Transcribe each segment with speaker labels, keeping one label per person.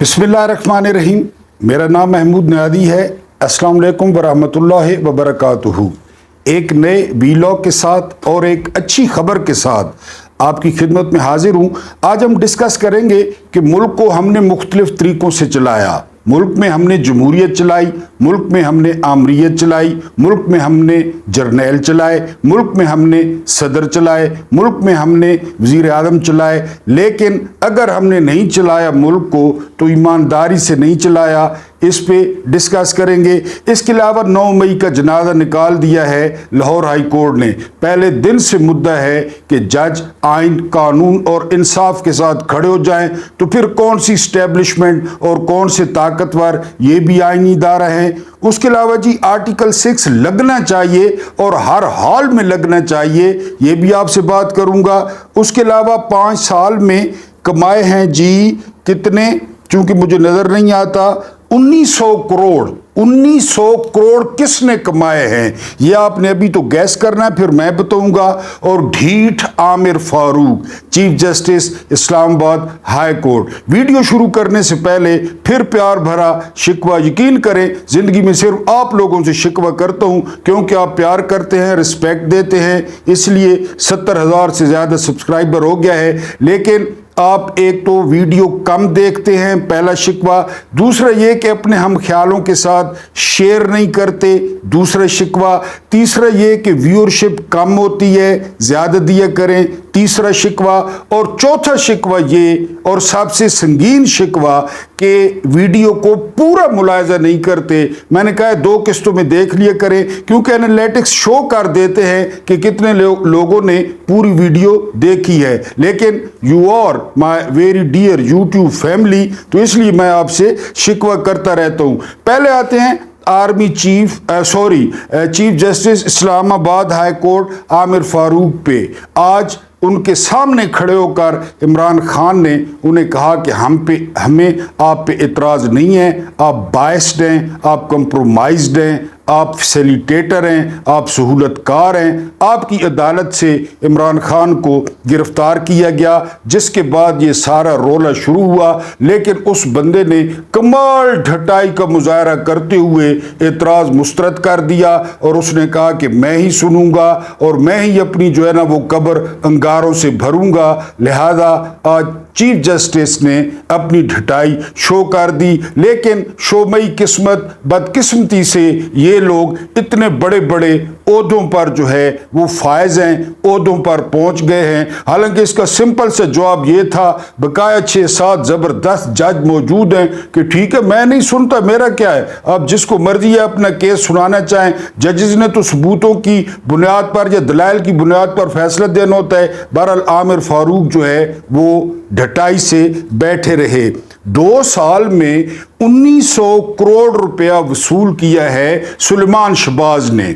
Speaker 1: बिस्मिल्लाहिर्रहमानिर्रहीम। मेरा नाम महमूद नियादी है। अस्सलाम वालेकुम वरहमतुल्लाहि वबरकातुहू। एक नए वीलॉग के साथ और एक अच्छी खबर के साथ आपकी खिदमत में हाजिर हूँ। आज हम डिस्कस करेंगे कि मुल्क को हमने मुख्तलिफ तरीक़ों से चलाया। मुल्क में हमने जमहूरियत चलाई, मुल्क में हमने आमरीत चलाई, मुल्क में हमने जर्नैल चलाए, मुल्क में हमने सदर चलाए, मुल्क में हमने वज़ीर आज़म चलाए। लेकिन अगर हमने नहीं चलाया मुल्क को तो ईमानदारी से नहीं चलाया। इस पे डिस्कस करेंगे। इसके अलावा 9 मई का जनाजा निकाल दिया है लाहौर हाई कोर्ट ने। पहले दिन से मुद्दा है कि जज आइन, कानून और इंसाफ के साथ खड़े हो जाएं। तो फिर कौन सी इस्टेब्लिशमेंट और कौन से ताकतवर, ये भी आइनी इदारा हैं। उसके अलावा जी आर्टिकल 6 लगना चाहिए और हर हाल में लगना चाहिए, ये भी आपसे बात करूंगा। उसके अलावा 5 साल में कमाए हैं जी कितने, चूंकि मुझे नजर नहीं आता, 1900 करोड़ किसने कमाए हैं ये आपने अभी तो गैस करना है, फिर मैं बताऊंगा। और ढीठ Aamir Farooq, chief justice Islamabad high court. Video शुरू करने से पहले फिर प्यार भरा शिकवा, यकीन करें जिंदगी में सिर्फ आप लोगों से शिकवा करता हूं क्योंकि आप प्यार करते हैं, रिस्पेक्ट देते हैं, इसलिए 70,000 से ज्यादा सब्सक्राइबर हो गया है। लेकिन आप एक तो वीडियो कम देखते हैं, पहला शिकवा। दूसरा ये कि अपने हम ख्यालों के साथ शेयर नहीं करते, दूसरा शिकवा। तीसरा ये कि व्यूअरशिप कम होती है, ज़्यादा दिया करें, तीसरा शिकवा। और चौथा शिकवा ये, और सबसे संगीन शिकवा, कि वीडियो को पूरा मुलायजा नहीं करते। मैंने कहा 2 किस्तों में देख लिया करें क्योंकि एनालिटिक्स शो कर देते हैं कि कितने लोगों ने पूरी वीडियो देखी है। लेकिन you are my very dear YouTube family, तो इसलिए मैं आपसे शिकवा करता रहता हूं। पहले आते हैं army chief justice Islamabad high court Aamir Farooq पे। आज उनके सामने खड़े होकर इमरान खान ने उन्हें कहा कि हमें आप पे इतराज़ नहीं है, आप बायस्ड हैं, आप कंप्रोमाइज्ड हैं, आप फैसिलिटेटर हैं, आप सहूलतकार हैं। आपकी अदालत से इमरान खान को गिरफ्तार किया गया, जिसके बाद ये सारा रोला शुरू हुआ। लेकिन उस बंदे ने कमाल ढटाई का मुजाहरा करते हुए एतराज़ मुस्तरद कर दिया और उसने कहा कि मैं ही सुनूंगा और मैं ही अपनी जो है ना वो कब्र अंगारों से भरूंगा। लिहाजा आज चीफ जस्टिस ने अपनी ढटाई शो कर दी। लेकिन शोमई किस्मत, बदकिस्मती से ये लोग इतने बड़े बड़े ओहदों पर जो है वो फायज हैं, ओहदों पर पहुंच गए हैं। हालांकि इसका सिंपल सा जवाब ये था, बकाया 6-7 जबरदस्त जज मौजूद हैं कि ठीक है मैं नहीं सुनता, मेरा क्या है, आप जिसको मर्जी है अपना केस सुनाना चाहें। जजेस ने तो सबूतों की बुनियाद पर या दलाइल की बुनियाद पर फैसला देना होता है। बहरहाल आमिर फारूक जो है वो ढटाई से बैठे रहे। 2 साल में 1900 करोड़ रुपया वसूल किया है सुलेमान शहबाज ने।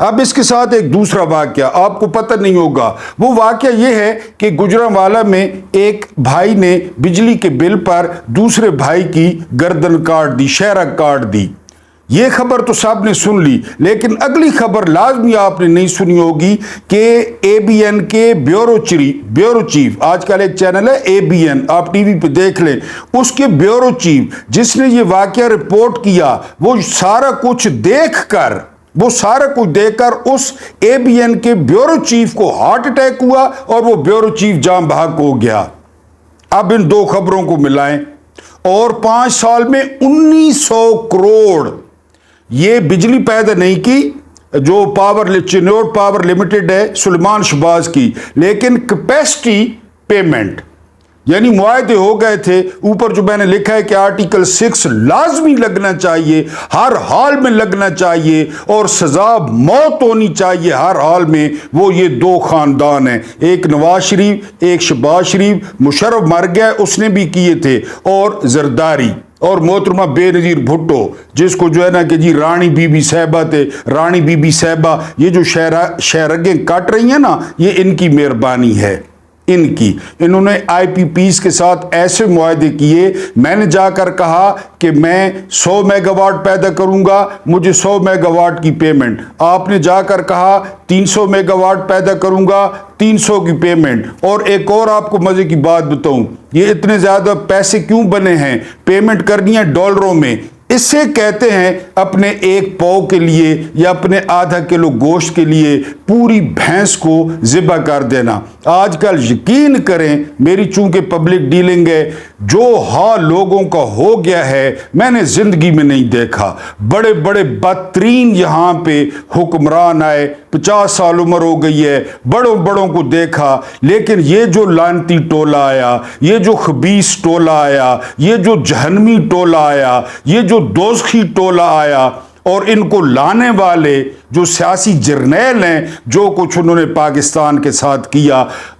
Speaker 1: अब इसके साथ एक दूसरा वाकया आपको पता नहीं होगा। वो वाकया ये है कि गुजरांवाला में एक भाई ने बिजली के बिल पर दूसरे भाई की गर्दन काट दी, शहरा काट दी। ये खबर तो सब ने सुन ली, लेकिन अगली खबर लाजमी आपने नहीं सुनी होगी कि ABN के ब्यूरो चीफ, आजकल एक चैनल है ABN, आप टीवी पे देख लें, उसके ब्यूरो चीफ जिसने ये वाकया रिपोर्ट किया, वो सारा कुछ देखकर उस ABN के ब्यूरो चीफ को हार्ट अटैक हुआ और वो ब्यूरो चीफ जान बहक हो गया। अब इन 2 खबरों को मिलाएं और 5 साल में 1900 करोड़ ये बिजली पैदा नहीं की जो चिन्नौर पावर लिमिटेड है सुलेमान शहबाज की, लेकिन कैपेसिटी पेमेंट यानी मुआहदे हो गए थे। ऊपर जो मैंने लिखा है कि आर्टिकल 6 लाजमी लगना चाहिए, हर हाल में लगना चाहिए और सजा मौत होनी चाहिए हर हाल में। वो ये 2 खानदान हैं, एक नवाज शरीफ, एक शहबाज शरीफ। मुशर्रफ मर गया, उसने भी किए थे, और जरदारी और मोहतरमा बेनजीर भुट्टो, जिसको जो है ना कि जी रानी बीबी साहिबा थे, रानी बीबी साहिबा, ये जो शहरगें काट रही हैं ना, ये इनकी मेहरबानी है। इन्होंने IPPs के साथ ऐसे मुआहदे किए। मैंने जाकर कहा कि मैं 100 मेगावाट पैदा करूंगा, मुझे 100 मेगावाट की पेमेंट। आपने जाकर कहा 300 मेगावाट पैदा करूंगा, 300 की पेमेंट। और एक और आपको मजे की बात बताऊं, ये इतने ज्यादा पैसे क्यों बने हैं, पेमेंट करनी है डॉलरों में। इससे कहते हैं अपने एक पाव के लिए या अपने आधा किलो गोश्त के लिए पूरी भैंस को ज़िबा कर देना। आजकल यकीन करें, मेरी चूंकि पब्लिक डीलिंग है, जो हाल लोगों का हो गया है मैंने जिंदगी में नहीं देखा। बड़े बड़े बदतरीन यहाँ पे हुक्मरान आए, 50 साल उम्र हो गई है, बड़ों बड़ों को देखा, लेकिन ये जो लानती टोला आया, ये जो खबीस टोला आया, ये जो जहन्नमी टोला आया, ये जो दोज़खी टोला आया, और इनको लाने वाले जो सियासी जर्नैल हैं, जो कुछ उन्होंने पाकिस्तान के साथ किया।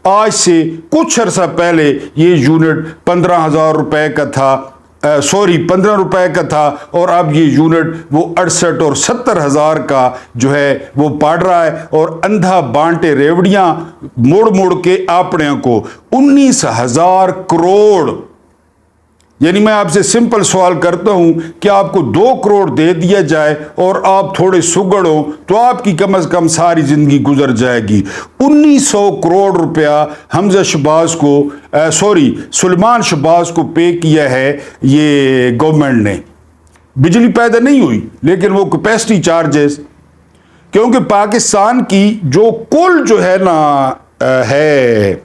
Speaker 1: आज से कुछ अरसा पहले ये यूनिट 15,000 रुपए का था, 15 रुपए का था, और अब ये यूनिट वो 68 और 70,000 का जो है वो पड़ रहा है। और अंधा बांटे रेवड़ियां मोड़ मोड़ के आपने को 19,000 करोड़, यानी मैं आपसे सिंपल सवाल करता हूं कि आपको 2 करोड़ दे दिया जाए और आप थोड़े सुगड़ हो तो आपकी कम से कम सारी जिंदगी गुजर जाएगी। 1900 करोड़ रुपया हमजा शहबाज को सुलेमान शहबाज को पे किया है ये गवर्नमेंट ने। बिजली पैदा नहीं हुई, लेकिन वो कैपेसिटी चार्जेस, क्योंकि पाकिस्तान की जो कुल जो है ना है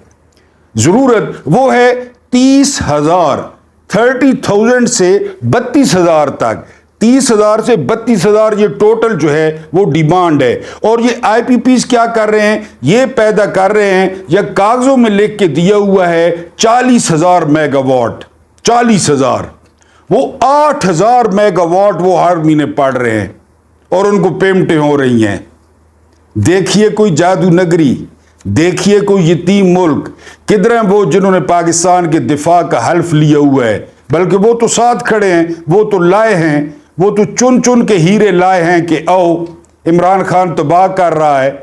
Speaker 1: जरूरत, वो है 30,000 से 32,000 तक। 30,000 से 32,000 ये टोटल जो है वो डिमांड है। और ये आईपीपीज क्या कर रहे हैं, ये पैदा कर रहे हैं, या कागजों में लिख के दिया हुआ है 40,000 मेगावाट। 40,000, वो 8,000 मेगावाट वो हर महीने पढ़ रहे हैं और उनको पेमेंटें हो रही हैं। देखिए कोई जादू नगरी, देखिए कोई यतीम मुल्क। किधर हैं वो जिन्होंने पाकिस्तान के दिफा का हल्फ लिया हुआ है, बल्कि वो तो साथ खड़े हैं, वो तो लाए हैं, वो तो चुन चुन के हीरे लाए हैं कि आओ इमरान खान तबाह कर रहा है।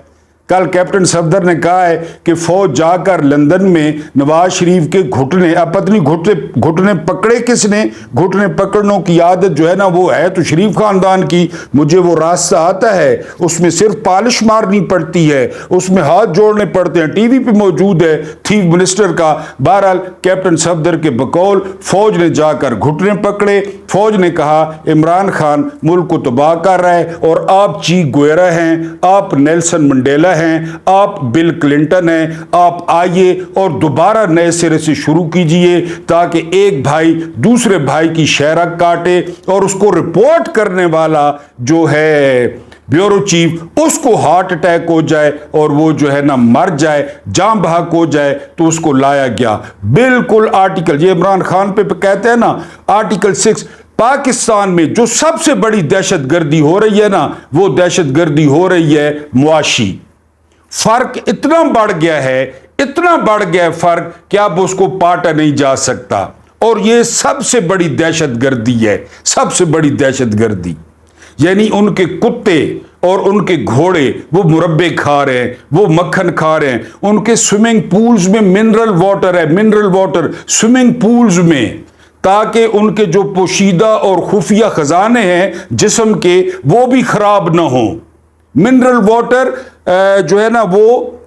Speaker 1: कल कैप्टन सफदर ने कहा है कि फौज जाकर लंदन में नवाज शरीफ के घुटने, अब पत्नी घुटने पकड़े किसने, घुटने पकड़ने की आदत जो है ना वो है तो शरीफ खानदान की। मुझे वो रास्ता आता है, उसमें सिर्फ पॉलिश मारनी पड़ती है, उसमें हाथ जोड़ने पड़ते हैं। टीवी पे मौजूद है चीफ मिनिस्टर का। बहरहाल कैप्टन सफदर के बकौल फौज ने जाकर घुटने पकड़े। फौज ने कहा इमरान खान मुल्क को तबाह कर रहा है और आप ची गुएरा हैं, आप नेल्सन मंडेला हैं, आप बिल क्लिंटन हैं, आप आइए और दोबारा नए सिरे से शुरू कीजिए, ताकि एक भाई दूसरे भाई की शहरक काटे और उसको रिपोर्ट करने वाला जो है ब्यूरो चीफ, उसको हार्ट अटैक हो जाए और वो जो है ना मर जाए, जान बहक हो जाए। तो उसको लाया गया बिल्कुल आर्टिकल, ये इमरान खान पे कहते हैं ना आर्टिकल 6। पाकिस्तान में जो सबसे बड़ी दहशतगर्दी हो रही है ना, वो दहशतगर्दी हो रही है मुआशी। फर्क इतना बढ़ गया है, इतना बढ़ गया है फर्क कि अब उसको पाटा नहीं जा सकता। और ये सबसे बड़ी दहशतगर्दी है, सबसे बड़ी दहशतगर्दी। यानी उनके कुत्ते और उनके घोड़े वो मुरब्बे खा रहे हैं, वो मक्खन खा रहे हैं, उनके स्विमिंग पूल्स में मिनरल वाटर है, मिनरल वाटर स्विमिंग पूल्स में, ताकि उनके जो पोशीदा और खुफिया खजाने हैं जिस्म के वो भी खराब ना हो। मिनरल वाटर जो है ना वो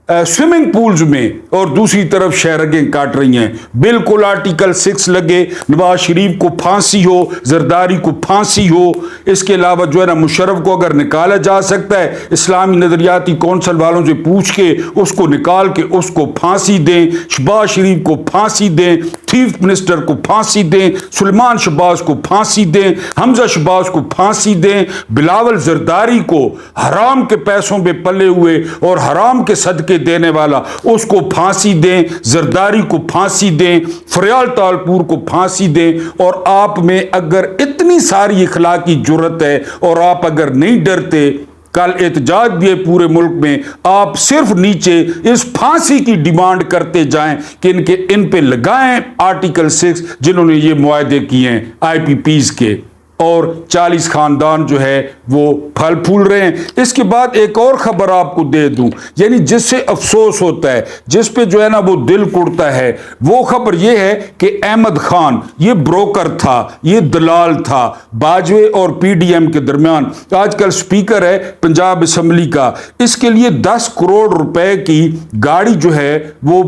Speaker 1: स्विमिंग पूल्स में, और दूसरी तरफ शहरगें काट रही हैं। बिल्कुल आर्टिकल 6 लगे, नवाज शरीफ को फांसी हो, जरदारी को फांसी हो। इसके अलावा जो है ना मुशर्रफ को अगर निकाला जा सकता है, इस्लामी नजरियाती कौंसल वालों से पूछ के उसको निकाल के उसको फांसी दें, शहबाज शरीफ को फांसी दें, चीफ मिनिस्टर को फांसी दें, सुलेमान शहबाज को फांसी दें, हमजा शहबाज को फांसी दें, बिलावल जरदारी को हराम के पैसों पे पले हुए और हराम के सदके देने वाला उसको फांसी दें, जरदारी को फांसी दें, फरियाल तालपुर को फांसी दें। और आप में अगर इतनी सारी इखलाकी जुर्रत है और आप अगर नहीं डरते, कल एहतजाज भी है पूरे मुल्क में, आप सिर्फ नीचे इस फांसी की डिमांड करते जाएं कि इन पे लगाएं आर्टिकल 6 जिन्होंने ये मुआहदे किए हैं आईपीपीज के। اور 40 خاندان جو ہے وہ پھل پھول رہے ہیں۔ اس کے بعد ایک اور خبر آپ کو دے دوں، یعنی جس سے افسوس ہوتا ہے، جس پہ جو ہے نا وہ دل کڑتا ہے، وہ خبر یہ ہے کہ احمد خان یہ بروکر تھا، یہ دلال تھا باجوے اور پی ڈی ایم کے درمیان۔ آج کل سپیکر ہے پنجاب اسمبلی کا، اس کے لیے 10 کروڑ روپے کی گاڑی جو ہے وہ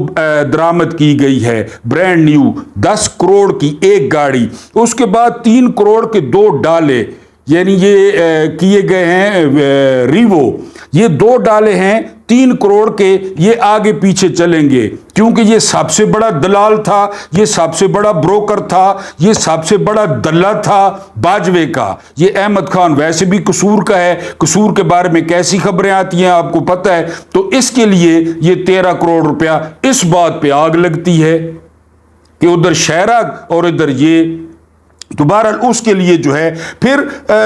Speaker 1: درآمد کی گئی ہے، برانڈ نیو 10 کروڑ کی ایک گاڑی۔ اس کے بعد 3 کروڑ کے 2 ڈالے، یعنی یہ کیے گئے ہیں ریوو، یہ 2 ڈالے ہیں 3 کروڑ کے، یہ آگے پیچھے چلیں گے کیونکہ یہ سب سے بڑا دلال تھا، یہ سب سے بڑا بروکر تھا، یہ سب سے بڑا دلہ تھا باجوے کا۔ یہ احمد خان ویسے بھی قصور کا ہے، قصور کے بارے میں کیسی خبریں آتی ہیں آپ کو پتہ ہے، تو اس کے لیے یہ 13 کروڑ روپیہ اس بات پہ آگ لگتی ہے کہ ادھر شہراگ اور ادھر یہ، تو بہرحال اس کے لیے جو ہے پھر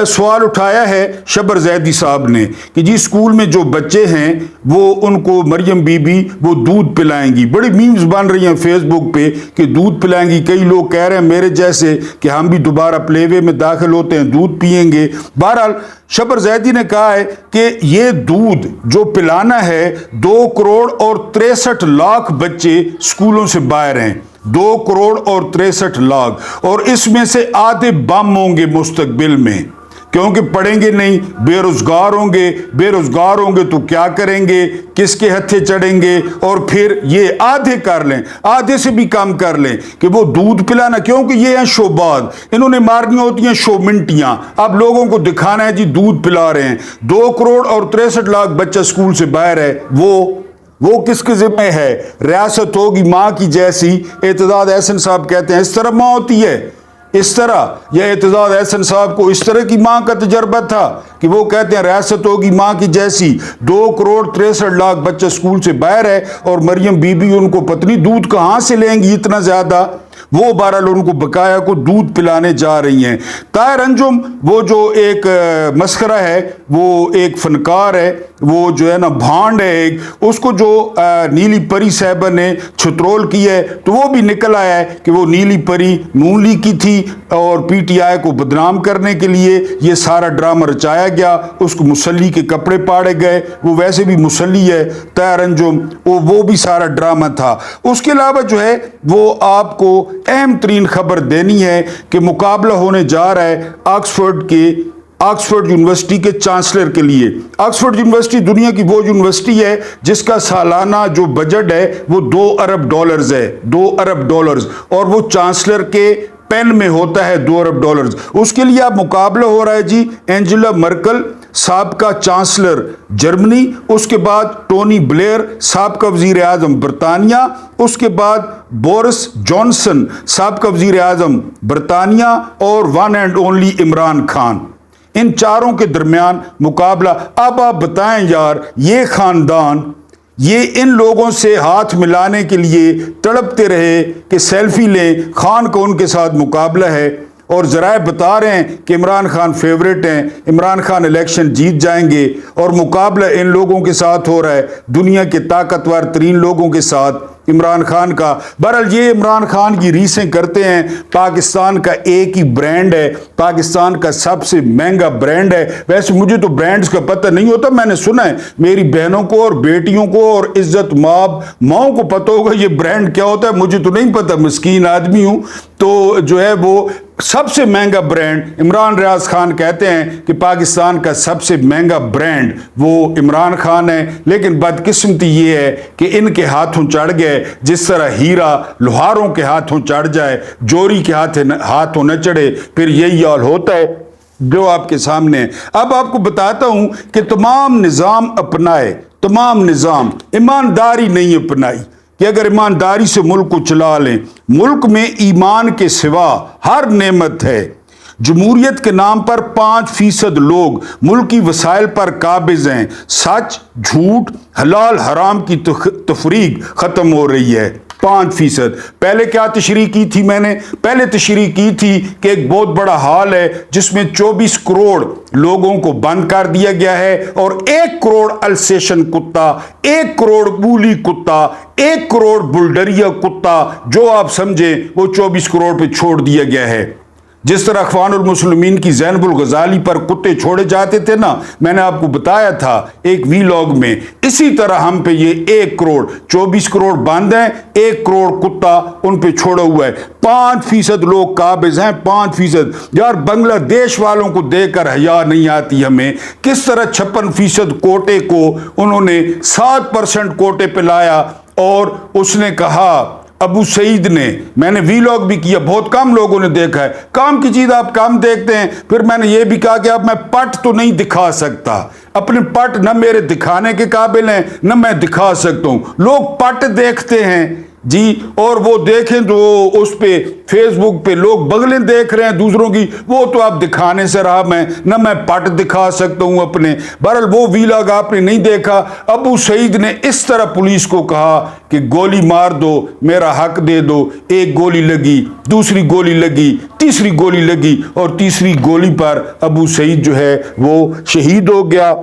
Speaker 1: سوال اٹھایا ہے شبر زیدی صاحب نے کہ جی اسکول میں جو بچے ہیں وہ ان کو مریم بی بی وہ دودھ پلائیں گی، بڑی میمز بن رہی ہیں فیس بک پہ کہ دودھ پلائیں گی، کئی لوگ کہہ رہے ہیں میرے جیسے کہ ہم بھی دوبارہ پلے وے میں داخل ہوتے ہیں دودھ پئیں گے۔ بہرحال شبر زیدی نے کہا ہے کہ یہ دودھ جو پلانا ہے 2 کروڑ اور 63 لاکھ بچے اسکولوں سے باہر ہیں، 2 کروڑ اور 63 لاکھ، اور اس میں سے آدھے بم ہوں گے مستقبل میں کیونکہ پڑھیں گے نہیں، بے روزگار ہوں گے، بے روزگار ہوں گے تو کیا کریں گے، کس کے ہتھے چڑھیں گے، اور پھر یہ آدھے کر لیں، آدھے سے بھی کم کر لیں کہ وہ دودھ پلانا، کیونکہ یہ ہیں شوباز، انہوں نے مارنی ہوتی ہیں شو منٹیاں، اب لوگوں کو دکھانا ہے جی دودھ پلا رہے ہیں۔ 2 کروڑ اور 63 لاکھ بچہ اسکول سے باہر ہے، وہ کس کے ذمہ ہے؟ ریاست ہوگی ماں کی جیسی، اعتزاز احسن صاحب کہتے ہیں اس طرح ماں ہوتی ہے، اس طرح، یا اعتزاز احسن صاحب کو اس طرح کی ماں کا تجربہ تھا کہ وہ کہتے ہیں ریاست ہوگی ماں کی جیسی، 2 کروڑ 63 لاکھ بچہ اسکول سے باہر ہے اور مریم بی بی ان کو پتنی دودھ کہاں سے لیں گی اتنا زیادہ، وہ بہرحال ان کو بقایا کو دودھ پلانے جا رہی ہیں۔ طاہر انجم وہ جو ایک مسخرہ ہے، وہ ایک فنکار ہے، وہ جو ہے نا بھانڈ ہے ایک، اس کو جو نیلی پری صاحبہ نے چھترول کی ہے تو وہ بھی نکل آیا ہے کہ وہ نیلی پری نون لیگ کی تھی اور پی ٹی آئی کو بدنام کرنے کے لیے یہ سارا ڈرامہ رچایا گیا، اس کو مسلی کے کپڑے پاڑے گئے، وہ ویسے بھی مسلی ہے طاہر انجم، وہ بھی سارا ڈرامہ تھا۔ اس کے علاوہ جو ہے وہ آپ کو اہم ترین خبر دینی ہے کہ مقابلہ ہونے جا رہا ہے آکسفورڈ یونیورسٹی کے چانسلر کے لیے۔ آکسفورڈ یونیورسٹی دنیا کی وہ یونیورسٹی ہے جس کا سالانہ جو بجٹ ہے وہ $2 ارب ہے، $2 ارب، اور وہ چانسلر کے پین میں ہوتا ہے $2 ارب۔ اس کے لیے اب مقابلہ ہو رہا ہے جی اینجلا مرکل سابقہ چانسلر جرمنی، اس کے بعد ٹونی بلیئر سابقہ وزیر اعظم برطانیہ، اس کے بعد بورس جانسن سابقہ وزیر اعظم برطانیہ، اور one and only Imran Khan. ان چاروں کے درمیان مقابلہ۔ اب آپ بتائیں یار، یہ خاندان یہ ان لوگوں سے ہاتھ ملانے کے لیے تڑپتے رہے کہ سیلفی لیں، خان کو ان کے ساتھ مقابلہ ہے، اور ذرائع بتا رہے ہیں کہ عمران خان فیورٹ ہیں، عمران خان الیکشن جیت جائیں گے، اور مقابلہ ان لوگوں کے ساتھ ہو رہا ہے، دنیا کے طاقتور ترین لوگوں کے ساتھ عمران خان کا۔ بہرحال یہ عمران خان کی ریسیں کرتے ہیں، پاکستان کا ایک ہی برانڈ ہے، پاکستان کا سب سے مہنگا برانڈ ہے۔ ویسے مجھے تو برانڈز کا پتہ نہیں ہوتا، میں نے سنا ہے میری بہنوں کو اور بیٹیوں کو اور عزت ماؤں کو پتہ ہوگا یہ برانڈ کیا ہوتا ہے، مجھے تو نہیں پتہ، مسکین آدمی ہوں۔ تو جو ہے وہ سب سے مہنگا برانڈ عمران ریاض خان کہتے ہیں کہ پاکستان کا سب سے مہنگا برانڈ وہ عمران خان ہے، لیکن بدقسمتی یہ ہے کہ ان کے ہاتھوں چڑھ گئے جس طرح ہیرا لوہاروں کے ہاتھوں چڑھ جائے، جوری کے ہاتھوں نہ چڑھے، پھر یہی حال ہوتا ہے جو آپ کے سامنے ہے۔ اب آپ کو بتاتا ہوں کہ تمام نظام اپنائے، تمام نظام ایمانداری نہیں اپنائی کہ اگر ایمانداری سے ملک کو چلا لیں، ملک میں ایمان کے سوا ہر نعمت ہے۔ جمہوریت کے نام پر 5% لوگ ملکی وسائل پر قابض ہیں، سچ جھوٹ حلال حرام کی تفریق ختم ہو رہی ہے۔ 5%۔ پہلے کیا تشریح کی تھی میں نے؟ پہلے تشریح کی تھی کہ ایک بہت بڑا ہال ہے جس میں 24 کروڑ لوگوں کو بند کر دیا گیا ہے، اور 1 کروڑ السیشن کتا، 1 کروڑ بولی کتا، 1 کروڑ بلڈریا کتا، جو آپ سمجھیں وہ 24 کروڑ پہ چھوڑ دیا گیا ہے۔ जिस तरह अखवानुल मुस्लिमीन की ज़ैनबुल गजाली पर कुत्ते छोड़े जाते थे ना, मैंने आपको बताया था एक वीलॉग में, इसी तरह हम पे ये 1 करोड़ 24 करोड़ बंद हैं, 1 करोड़ कुत्ता उन पे छोड़ा हुआ है। 5% लोग काबिज हैं, 5%। यार बांग्लादेश वालों को देखकर हया नहीं आती हमें, किस तरह 56% कोटे को उन्होंने 7% कोटे पे लाया। और उसने कहा अबू सईद ने, मैंने वीलॉग भी किया, बहुत कम लोगों ने देखा है, काम की चीज आप कम देखते हैं। फिर मैंने ये भी कहा कि अब मैं पट तो नहीं दिखा सकता, अपने पट न मेरे दिखाने के काबिल हैं न मैं दिखा सकता हूं। लोग पट देखते हैं जी, और वो देखें तो उस पे फेसबुक पे लोग बगलें देख रहे हैं दूसरों की, वो तो आप दिखाने से रहा, मैं पट दिखा सकता हूं अपने। बहरहाल वो वीलॉग आपने नहीं देखा। अबू सईद ने इस तरह पुलिस को कहा कि गोली मार दो, मेरा हक दे दो। 1 गोली लगी, दूसरी गोली लगी, तीसरी गोली लगी, और तीसरी गोली पर अबू सईद जो है वो शहीद हो गया,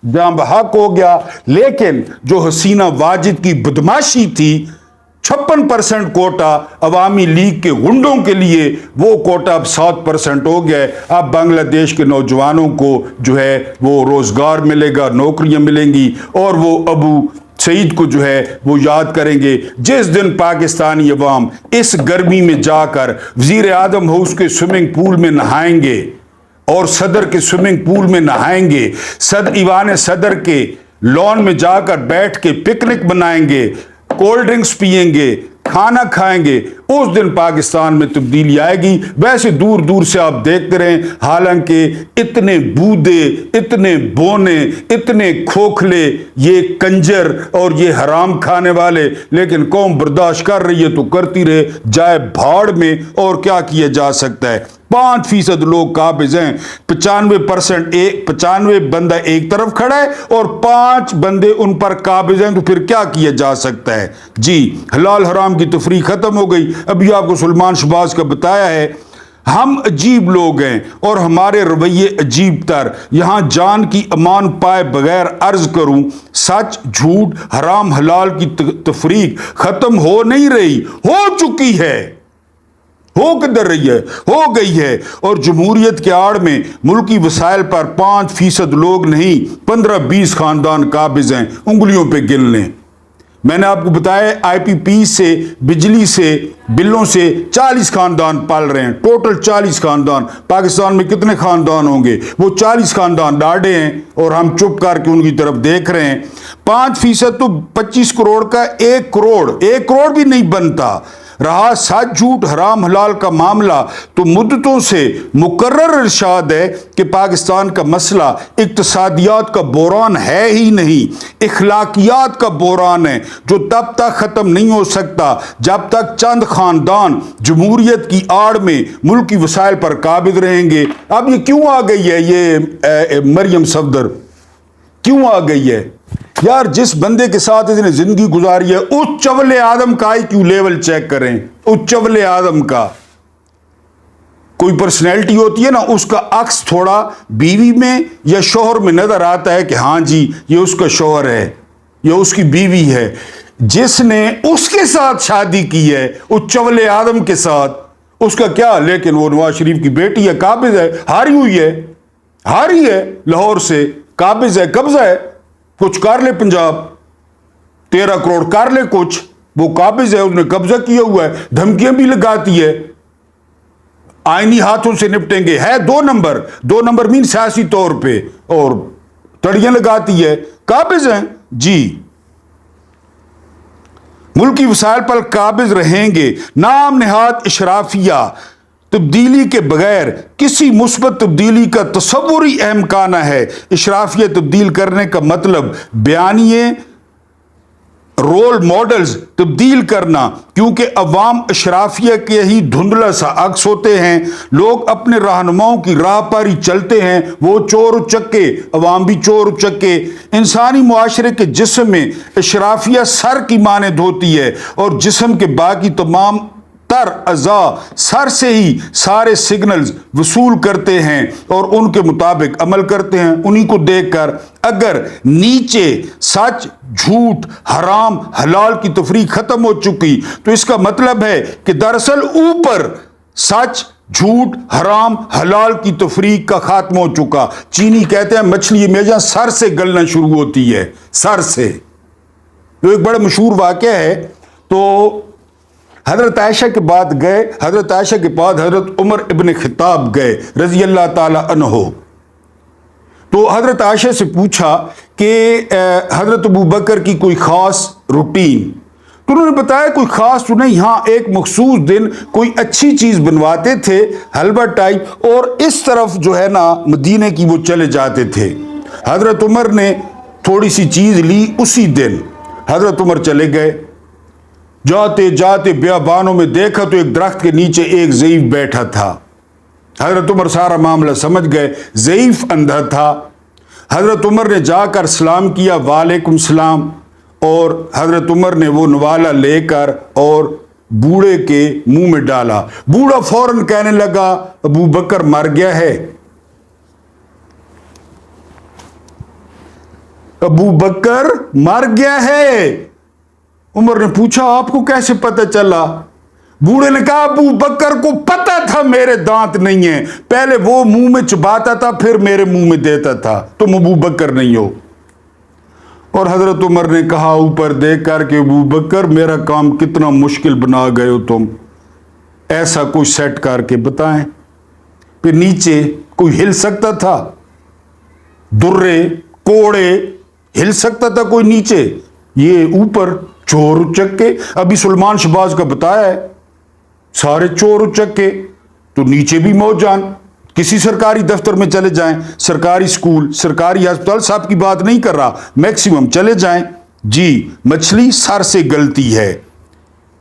Speaker 1: जाँ बहक हो गया। लेकिन जो हसीना वाजिद की बदमाशी थी, 56% कोटा अवामी लीग के गुंडों के लिए, वो कोटा अब 7% हो गया है। अब बांग्लादेश के नौजवानों को जो है वो रोजगार मिलेगा, नौकरियां मिलेंगी, और वो अबू सईद को जो है वो याद करेंगे। जिस दिन पाकिस्तानी अवाम इस गर्मी में जाकर वजीर आजम हाउस के स्विमिंग पूल में नहाएंगे और सदर के स्विमिंग पूल में नहाएंगे, ईवान सदर के लॉन में जाकर बैठ के पिकनिक बनाएंगे, कोल्ड ड्रिंक्स पिएंगे, खाना खाएंगे, उस दिन पाकिस्तान में तब्दीली आएगी। वैसे दूर दूर से आप देखते रहें, हालांकि इतने बूदे, इतने बोने, इतने खोखले ये कंजर और ये हराम खाने वाले, लेकिन कौम बर्दाश्त कर रही है तो करती रहे, जाए भाड़ में, और क्या किया जा सकता है। 5% लोग काबिज हैं, 95 बंदा एक तरफ खड़ा है और 5 बंदे उन पर काबिज हैं, तो फिर क्या किया जा सकता है जी। हलाल हराम की तफरीक खत्म हो गई। अभी आपको सलमान शहबाज का बताया है, हम अजीब लोग हैं और हमारे रवैये अजीब तर। यहां जान की अमान पाए बगैर अर्ज करूं, सच झूठ हराम हलाल की तफरीक खत्म हो नहीं रही, हो चुकी है। हो किधर रही है, हो गई है। और जमहूरियत के आड़ में मुल्की वसाइल पर 5% लोग नहीं, 15-20 खानदान काबिज हैं, उंगलियों पे गिनने। मैंने आपको बताया IPP से, बिजली से, बिलों से 40 खानदान पाल रहे हैं, टोटल 40 खानदान। पाकिस्तान में कितने खानदान होंगे? वो 40 खानदान डाढ़े हैं और हम चुप करके उनकी तरफ देख रहे हैं। 5% तो 25 करोड़ का 1 करोड़ भी नहीं बनता। रहा सच झूठ हराम हलाल का मामला, तो मुद्दतों से मुकर्रर इरशाद है कि पाकिस्तान का मसला इक्तसादियात का बोरान है ही नहीं, इखलाकियात का बोरान है, जो तब तक ख़त्म नहीं हो सकता जब तक चंद ख़ानदान जमहूरियत की आड़ में मुल्क की वसाइल पर काबिज रहेंगे। अब ये क्यों आ गई है, ये मरियम सफदर क्यों आ गई है? यार जिस बंदे के साथ इसने जिंदगी गुजारी है, उस चवले आदम का IQ लेवल चेक करें। उस चवले आदम का कोई पर्सनैलिटी होती है ना, उसका अक्स थोड़ा बीवी में या शोहर में नजर आता है कि हाँ जी ये उसका शोहर है, ये उसकी बीवी है। जिसने उसके साथ शादी की है, उस चवले आदम के साथ, उसका क्या? लेकिन वो नवाज शरीफ की बेटी है, काबिज है, हारी हुई है, हारी है लाहौर से, काबिज है, कब्जा है, कुछ कर ले पंजाब, 13 करोड़ कर ले कुछ, वो काबिज है, उसने कब्जा किया हुआ है, धमकियां भी लगाती है, आईनी हाथों से निपटेंगे, है 2 नंबर मीन सियासी तौर पे, और तड़ियां लगाती है, काबिज हैं जी। मुल्की वसाइल पर काबिज रहेंगे। नाम निहाद इशराफिया तब्दीली के बगैर किसी मुस्बत तब्दीली का तसव्वुर ही अहमकाना है। इशराफिया तब्दील करने का मतलब बयानिए, रोल मॉडल्स तब्दील करना, क्योंकि अवाम इशराफिया के ही धुंधला सा अक्स होते हैं। लोग अपने रहनुमाओं की राह पर ही चलते हैं, वो चोर उचक्के, अवाम भी चोर उचक्के। इंसानी मुआशरे के जिस्म में इशराफिया सर की मानद होती है और जिस्म के बाकी तमाम तर अज़ा सर से ही सारे सिग्नल्स वसूल करते हैं और उनके मुताबिक अमल करते हैं। उन्हीं को देखकर अगर नीचे सच झूठ हराम हलाल की तफरीक खत्म हो चुकी, तो इसका मतलब है कि दरअसल ऊपर सच झूठ, हराम, हलाल की तफरीक का खात्मा हो चुका। चीनी कहते हैं मछली हमेशा सर से गलना शुरू होती है, सर से। तो एक बड़ा मशहूर वाक़या है। तो हजरत आयशा के बाद गए, हजरत आयशा के बाद हजरत उमर इब्न खिताब गए रजी अल्लाह ताला अन्हो। तो हजरत आयशा से पूछा कि हजरत अबू बकर की कोई ख़ास रूटीन। तो उन्होंने बताया कोई ख़ास तो नहीं, हाँ एक मखसूस दिन कोई अच्छी चीज़ बनवाते थे, हलवा टाइप, और इस तरफ जो है ना मदीने की वो चले जाते थे। हजरत उमर ने थोड़ी सी चीज़ ली उसी दिन। हजरत उमर चले गए, जाते जाते बियाबानों में देखा तो एक दरख्त के नीचे एक ज़ईफ बैठा था। हजरत उमर सारा मामला समझ गए, ज़ईफ अंधा था। हजरत उमर ने जाकर सलाम किया, वालेकुम सलाम, और हजरत उमर ने वो नवाला लेकर और बूढ़े के मुंह में डाला। बूढ़ा फौरन कहने लगा अबू बकर मर गया है, अबू बकर मर गया है। उमर ने पूछा आपको कैसे पता चला? बूढ़े ने कहा अबू बकर को पता था मेरे दांत नहीं है, पहले वो मुंह में चबाता था फिर मेरे मुंह में देता था, तुम अबू बकर नहीं हो। और हजरत उमर ने कहा ऊपर देख कर के अबू बकर मेरा काम कितना मुश्किल बना गए हो तुम, ऐसा कुछ सेट करके बताएं। फिर नीचे कोई हिल सकता था? दुर्रे कोड़े हिल सकता था कोई नीचे? ये ऊपर चोर उचक के, अभी सुलेमान शहबाज का बताया है, सारे चोर उचक के। तो नीचे भी मौजान, किसी सरकारी दफ्तर में चले जाएं, सरकारी स्कूल, सरकारी अस्पताल, साहब की बात नहीं कर रहा, मैक्सिमम चले जाएं जी, मछली सर से गलती है।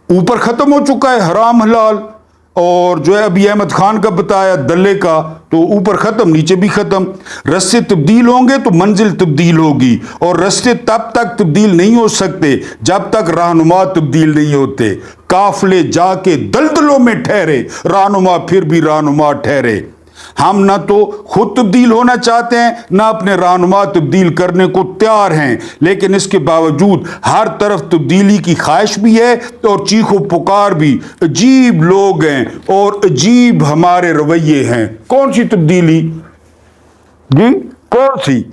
Speaker 1: ऊपर खत्म हो चुका है हराम हलाल, और जो है अभी अहमद खान का बताया दल्ले का, तो ऊपर खत्म नीचे भी खत्म। रस्ते तब्दील होंगे तो मंजिल तब्दील होगी, और रस्ते तब तक तब्दील नहीं हो सकते जब तक रहनुमा तब्दील नहीं होते। काफले जाके दलदलों में ठहरे, रहनुमा फिर भी रहनुमा ठहरे। हम ना तो खुद तब्दील होना चाहते हैं, ना अपने रहनुमा तब्दील करने को तैयार हैं, लेकिन इसके बावजूद हर तरफ तब्दीली की ख्वाहिश भी है और चीखो पुकार भी। अजीब लोग हैं और अजीब हमारे रवैये हैं। कौन सी तब्दीली जी, कौन सी?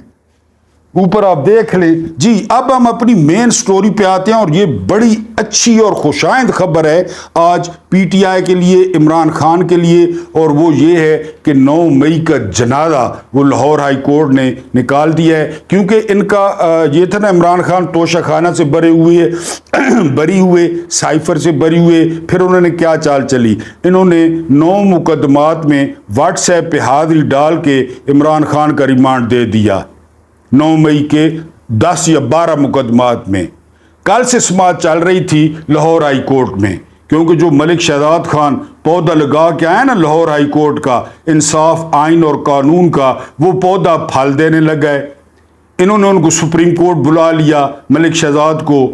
Speaker 1: ऊपर आप देख ले जी। अब हम अपनी मेन स्टोरी पे आते हैं, और ये बड़ी अच्छी और खुशाइंद खबर है आज पीटीआई के लिए, इमरान खान के लिए, और वो ये है कि 9 मई का जनाजा वो लाहौर हाई कोर्ट ने निकाल दिया है। क्योंकि इनका ये था ना, इमरान खान तोशा खाना से बरी हुए, साइफर से बरी हुए, फिर उन्होंने क्या चाल चली, इन्होंने 9 मुकदमात में व्हाट्सएप पे हाजिरी डाल के इमरान खान का रिमांड दे दिया। 9 मई के 10 या 12 मुकदमात में कल से समाअत चल रही थी लाहौर हाई कोर्ट में, क्योंकि जो मलिक शहजाद खान पौधा लगा के आया ना लाहौर हाई कोर्ट का, इंसाफ, आइन और कानून का, वो पौधा फल देने लगा है। इन्होंने उनको सुप्रीम कोर्ट बुला लिया, मलिक शहजाद को,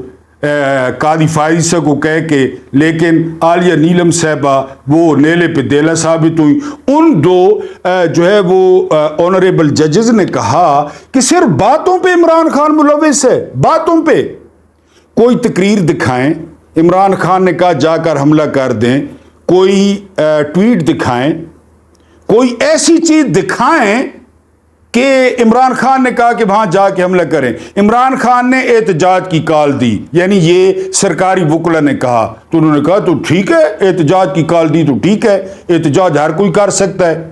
Speaker 1: कादी फाइजा को कह के, लेकिन आलिया नीलम साहबा वो नेले पे देला साबित हुई। उन दो जो है वो ऑनरेबल जजेस ने कहा कि सिर्फ बातों पे इमरान खान मुलविस है, बातों पे। कोई तकरीर दिखाएं, इमरान खान ने कहा जाकर हमला कर दें, कोई ट्वीट दिखाएं, कोई ऐसी चीज दिखाएं कि इमरान खान ने कहा कि वहां जाके हमला करें। इमरान खान ने एहतजाज की कॉल दी, यानी ये सरकारी वकला ने कहा, तो उन्होंने कहा तो ठीक है, एहतजाज की कॉल दी तो ठीक है, एहतजाज हर कोई कर सकता है।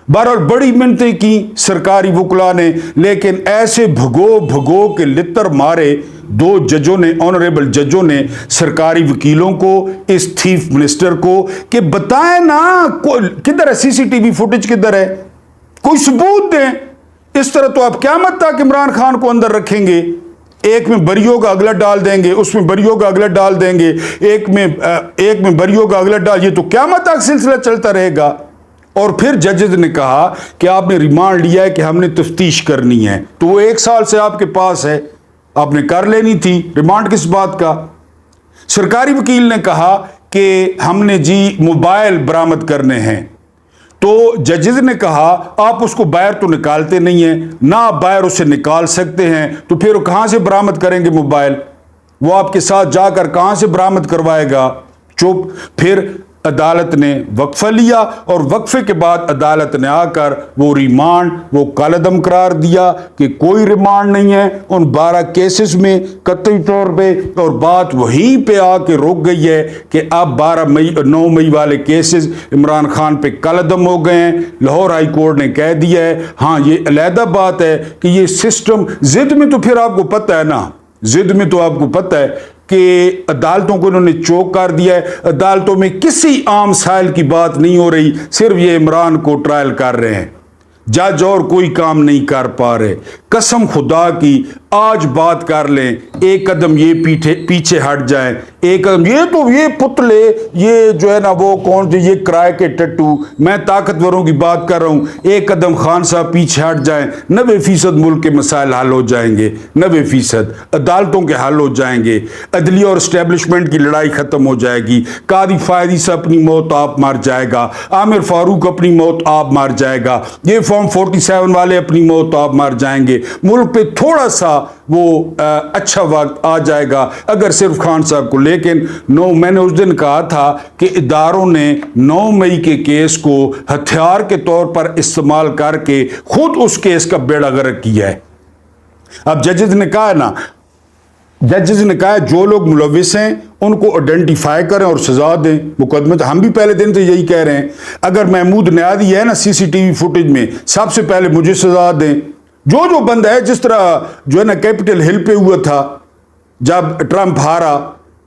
Speaker 1: बहरहाल बड़ी मिन्नतें की सरकारी वकला ने, लेकिन ऐसे भगो के लितर मारे 2 जजों ने, ऑनरेबल जजों ने सरकारी वकीलों को, इस चीफ मिनिस्टर को कि बताएं ना किधर है सीसीटीवी फुटेज, किधर है, कोई सबूत दें। इस तरह तो आप क़यामत तक इमरान खान को अंदर रखेंगे, एक में बरी होगा अगला डाल देंगे, उसमें बरी होगा अगला डाल देंगे, एक में बरी होगा अगला डाल, ये तो क़यामत तक सिलसिला चलता रहेगा। और फिर जजेस ने कहा कि आपने रिमांड लिया है कि हमने तफ्तीश करनी है, तो वो 1 साल से आपके पास है, आपने कर लेनी थी, रिमांड किस बात का? सरकारी वकील ने कहा कि हमने जी मोबाइल बरामद करने हैं, तो जजेस ने कहा आप उसको बाहर तो निकालते नहीं हैं ना, आप बाहर उसे निकाल सकते हैं, तो फिर कहां से बरामद करेंगे मोबाइल? वो आपके साथ जाकर कहां से बरामद करवाएगा? चुप। फिर عدالت نے وقفہ لیا اور وقفے کے بعد عدالت نے آ کر وہ ریمانڈ وہ کالعدم قرار دیا کہ کوئی ریمانڈ نہیں ہے ان 12 کیسز میں قطعی طور پہ، اور بات وہیں پہ آ کے رک گئی ہے کہ اب 9 مئی والے کیسز عمران خان پہ کالعدم ہو گئے ہیں۔ لاہور ہائی کورٹ نے کہہ دیا ہے ہاں یہ علیحدہ بات ہے کہ یہ سسٹم ضد میں، تو پھر آپ کو پتہ ہے نا، ضد میں تو آپ کو پتہ ہے کہ عدالتوں کو انہوں نے چوک کر دیا ہے۔ عدالتوں میں کسی عام سائل کی بات نہیں ہو رہی، صرف یہ عمران کو ٹرائل کر رہے ہیں، جج اور کوئی کام نہیں کر پا رہے۔ قسم خدا کی آج بات کر لیں، ایک قدم یہ پیچھے ہٹ جائیں، ایک قدم یہ پتلے، یہ جو ہے نا وہ کون تھے، یہ کرائے کے ٹٹو، میں طاقتوروں کی بات کر رہا ہوں، ایک قدم خان صاحب پیچھے ہٹ جائیں، 90% ملک کے مسائل حل ہو جائیں گے، 90% عدالتوں کے حل ہو جائیں گے، عدلیہ اور اسٹیبلشمنٹ کی لڑائی ختم ہو جائے گی، قاضی فائدی سے اپنی موت آپ مار جائے گا، عامر فاروق اپنی موت آپ مار جائے گا، یہ فارم 47 والے اپنی موت آپ مار جائیں گے۔ ملک پہ تھوڑا سا وہ اچھا وقت آ جائے گا اگر صرف خان صاحب کو، لیکن میں نے اس دن کہا تھا کہ اداروں نے 9 مئی کے کیس کو ہتھیار کے طور پر استعمال کر کے خود اس کیس کا بیڑا غرق کیا ہے۔ اب ججز نے کہا ہے نا، ججز نے کہا ہے جو لوگ ملوث ہیں ان کو آئیڈینٹیفائی کریں اور سزا دیں۔ مقدمے ہم بھی پہلے دن سے یہی کہہ رہے ہیں، اگر محمود نیادی ہے نا CCTV فوٹیج میں، سب سے پہلے مجھے سزا دیں۔ جو بندہ ہے، جس طرح جو ہے نا کیپٹل ہل پہ ہوا تھا جب ٹرمپ ہارا،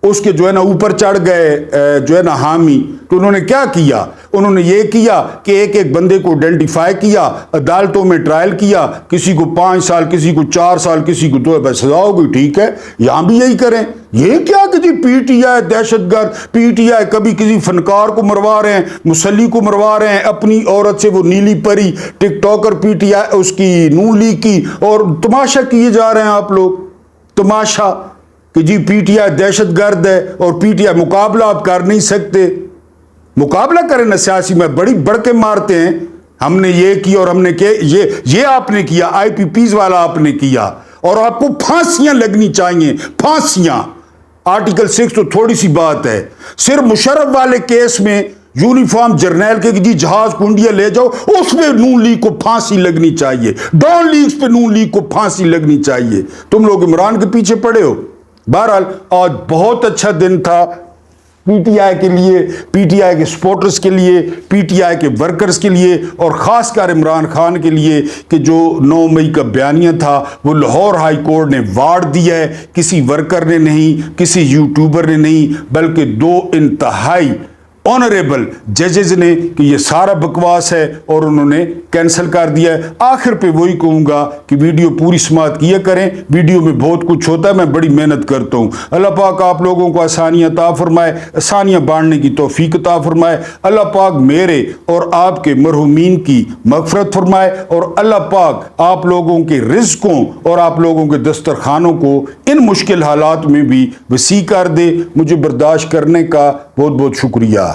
Speaker 1: اس کے جو ہے نا اوپر چڑھ گئے جو ہے نا حامی، تو انہوں نے کیا کیا؟ انہوں نے یہ کیا کہ ایک ایک بندے کو آئیڈینٹیفائی کیا، عدالتوں میں ٹرائل کیا، کسی کو 5 سال، کسی کو 4 سال، کسی کو 2 سزا ہو گئی، ٹھیک ہے، یہاں بھی یہی کریں۔ یہ کیا کہ جی PTI دہشت گرد، PTI کبھی کسی فنکار کو مروا رہے ہیں، مسلی کو مروا رہے ہیں، اپنی عورت سے وہ نیلی پری ٹک ٹاکر PTI اس کی نون لیگ کی، اور تماشا کیے جا رہے ہیں آپ لوگ، تماشا کہ جی PTI دہشت گرد ہے اور PTI مقابلہ آپ کر نہیں سکتے۔ مقابلہ کریں نا سیاسی میں، بڑی بڑھ کے مارتے ہیں، ہم نے یہ کیا اور ہم نے کہ یہ آپ نے کیا، IPPs والا آپ نے کیا، اور آپ کو پھانسیاں لگنی چاہیے، پھانسیاں۔ آرٹیکل 6 تو تھوڑی سی بات ہے، صرف مشرف والے کیس میں یونیفارم جرنیل کے جی جہاز کو انڈیا لے جاؤ، اس میں نون لیگ کو پھانسی لگنی چاہیے، ڈان لیگز پہ نون لیگ کو پھانسی لگنی چاہیے۔ تم لوگ عمران کے پیچھے پڑے ہو۔ بہرحال آج بہت اچھا دن تھا PTI کے لیے، PTI کے سپورٹرز کے لیے، PTI کے ورکرز کے لیے، اور خاص کر عمران خان کے لیے کہ جو 9 مئی کا بیانیہ تھا وہ لاہور ہائی کورٹ نے واڑ دیا ہے، کسی ورکر نے نہیں، کسی یوٹیوبر نے نہیں، بلکہ 2 انتہائی آنریبل ججز نے، کہ یہ سارا بکواس ہے، اور انہوں نے کینسل کر دیا ہے۔ آخر پہ وہی کہوں گا کہ ویڈیو پوری سماعت کیا کریں، ویڈیو میں بہت کچھ ہوتا ہے، میں بڑی محنت کرتا ہوں۔ اللہ پاک آپ لوگوں کو آسانیاں عطا فرمائے، آسانیاں بانٹنے کی توفیق عطا فرمائے۔ اللہ پاک میرے اور آپ کے مرحومین کی مغفرت فرمائے، اور اللہ پاک آپ لوگوں کے رزقوں اور آپ لوگوں کے دسترخوانوں کو ان مشکل حالات میں بھی وسیع کر دے۔ مجھے برداشت کرنے کا بہت بہت شکریہ۔